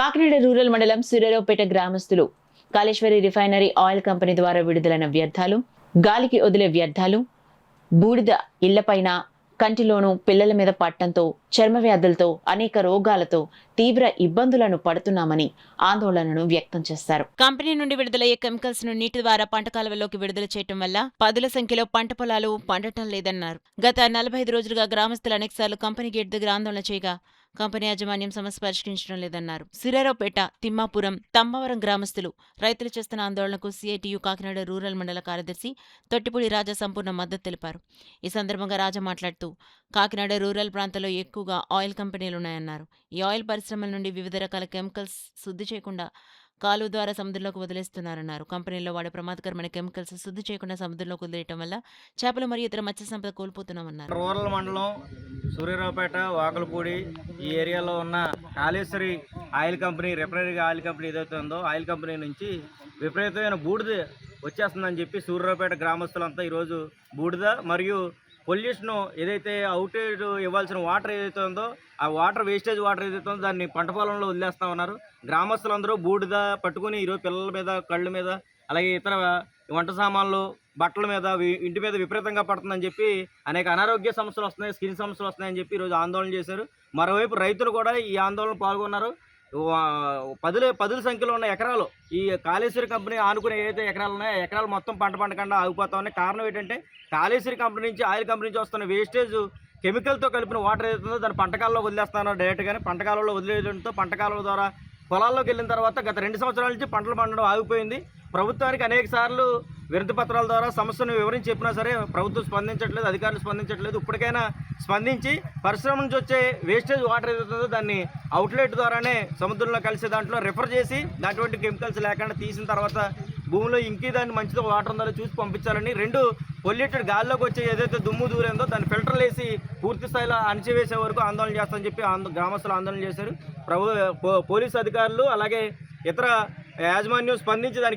Kakinada rural మండలం సూర్యారావుపేట గ్రామస్తులు Kaleshwari refinery oil company ద్వారా విడుదలైన వ్యర్థాలు, గాలికి వదిలే వ్యర్థాలు, బూడిద ఇళ్లపైన, కంటిలోనూ పిల్లల మీద పట్టడంతో చర్మ వ్యాధులతో అనేక రోగాలతో తీవ్ర ఇబ్బందులను పడుతున్నామని ఆందోళనను వ్యక్తం చేశారు. కంపెనీ నుండి విడుదలయ్యే కెమికల్స్ ను నీటి ద్వారా పంట కాలువల్లోకి విడుదల చేయడం వల్ల పదుల సంఖ్యలో పంట పొలాలు పండటం లేదన్నారు. గత 45 రోజులుగా గ్రామస్తులు అనేకసార్లు కంపెనీ గేట్ దగ్గర ఆందోళన చేయగా కంపెనీ యాజమాన్యం సమస్య పరిష్కరించడం లేదన్నారు. సూర్యారావుపేట, తిమ్మాపురం, తమ్మవరం గ్రామస్తులు రైతులు చేస్తున్న ఆందోళనకు సిఐటియు కాకినాడ రూరల్ మండల కార్యదర్శి తొట్టిపూడి రాజా సంపూర్ణ మద్దతు తెలిపారు. ఈ సందర్భంగా రాజా మాట్లాడుతూ కాకినాడ రూరల్ ప్రాంతంలో ఎక్కువగా ఆయిల్ కంపెనీలున్నాయన్నారు. ఈ ఆయిల్ పరిశ్రమల నుండి వివిధ రకాల కెమికల్స్ శుద్ధి చేయకుండా కాలువ ద్వారా సముద్రంలోకి వదిలేస్తున్నారన్నారు. కంపెనీల్లో వాడే ప్రమాదకరమైన కెమికల్స్ శుద్ధి చేయకుండా సముద్రంలోకి వదిలేయడం వల్ల చేపలు మరియు ఇతర మత్స్య సంపద కోల్పోతున్నామన్నారు. రూరల్ మండలం సూర్యారావుపేట, వాకలపూడి ఈ ఏరియాలో ఉన్న Kaleshwari oil company, refinery oil company ఏదైతే ఉందో ఆయిల్ కంపెనీ నుంచి విపరీతమైన బూడిద వచ్చేస్తుందని చెప్పి సూర్యారావుపేట గ్రామస్తులంతా ఈరోజు బూడిద మరియు పొల్యూషన్ ఏదైతే అవుటేజ్ ఇవ్వాల్సిన వాటర్ ఏదైతే ఉందో ఆ వాటర్ వేస్టేజ్ వాటర్ ఏదైతే ఉందో దాన్ని పంట పొలంలో వదిలేస్తూ ఉన్నారు. గ్రామస్తులందరూ బూడిద పట్టుకుని ఈరోజు పిల్లల మీద, కళ్ళ మీద, అలాగే ఇతర వంట సామాన్లు, బట్టల మీద, ఇంటి మీద విపరీతంగా పడుతుందని చెప్పి అనేక అనారోగ్య సమస్యలు వస్తున్నాయి, స్కిన్ సమస్యలు వస్తున్నాయని చెప్పి ఈరోజు ఆందోళన చేశారు. మరోవైపు రైతులు కూడా ఈ ఆందోళన పాల్గొన్నారు. పదుల సంఖ్యలో ఉన్న ఎకరాలు ఈ కాళేశ్వరి కంపెనీ ఆనుకునే ఏదైతే ఎకరాలు ఉన్నాయో ఎకరాలు మొత్తం పంట పండకుండా ఆగిపోతా ఉన్నాయి. కారణం ఏంటంటే కాళేశ్వరి కంపెనీ నుంచి, ఆయిల్ కంపెనీ నుంచి వస్తున్న వేస్టేజ్ కెమికల్తో కలిపిన వాటర్ ఏదైతుందో దాన్ని పంటకాలలో వదిలేస్తున్నారు డైరెక్ట్గానే. పంటకాలలో వదిలేయడంతో పంటకాల ద్వారా పొలాల్లోకి వెళ్ళిన తర్వాత గత 2 సంవత్సరాల నుంచి పంటలు పండడం ఆగిపోయింది. ప్రభుత్వానికి అనేక సార్లు వినతి పత్రాల ద్వారా సమస్యను వివరించి చెప్పినా సరే ప్రభుత్వం స్పందించట్లేదు, అధికారులు స్పందించట్లేదు. ఇప్పటికైనా స్పందించి పరిశ్రమ నుంచి వచ్చే వేస్టేజ్ వాటర్ ఏదైతుందో దాన్ని అవుట్లెట్ ద్వారానే సముద్రంలో కలిసే దాంట్లో రిఫర్ చేసి అటువంటి కెమికల్స్ లేకుండా తీసిన తర్వాత భూమిలో ఇంకే దాన్ని మంచిగా వాటర్ ఉందో చూసి పంపించాలని, 2 పొల్యూటెడ్ గాల్లోకి వచ్చే ఏదైతే దుమ్ము దూరేందో దాన్ని ఫిల్టర్లు వేసి పూర్తి స్థాయిలో అణచివేసే వరకు ఆందోళన చేస్తామని చెప్పి గ్రామస్తులు ఆందోళన చేశారు. పోలీసు అధికారులు అలాగే ఇతర యాజమాన్యం స్పందించి దానికి